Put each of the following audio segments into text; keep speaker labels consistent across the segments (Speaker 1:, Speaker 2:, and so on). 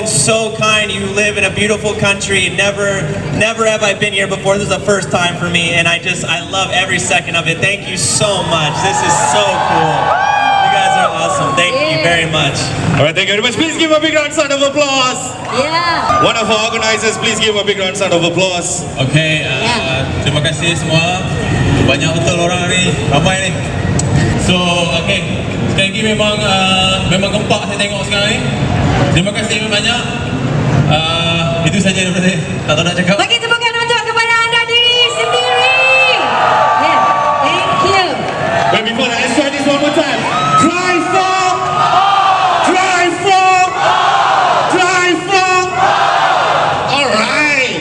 Speaker 1: so kind. You live in a beautiful country. Never have I been here before. This is the first time for me, and I love every second of it. Thank you so much. This is so cool. You guys are awesome. Thank you very much.
Speaker 2: All right, thank you very much. Please give a big round of applause.
Speaker 3: Yeah.
Speaker 2: One of our organizers, please give a big round of applause.
Speaker 4: Okay, terima kasih semua. Banyak betul orang ni, ramai ni. So, okay, sekali lagi memang gempak saya tengok sekarang ni. Terima kasih banyak. Itu saja daripada saya. Tak tahu nak cakap.
Speaker 3: Bagi tepukan untuk kepada anda diri sendiri. Yeah, thank you.
Speaker 2: But before that, let's try this one more time. Drive for, drive for, drive for. All right.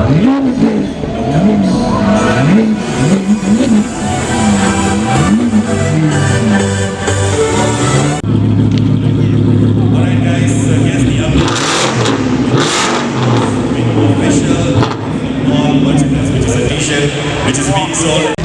Speaker 5: Alright guys, so here's the update. Official all merchandise, which is a t-shirt, which is being sold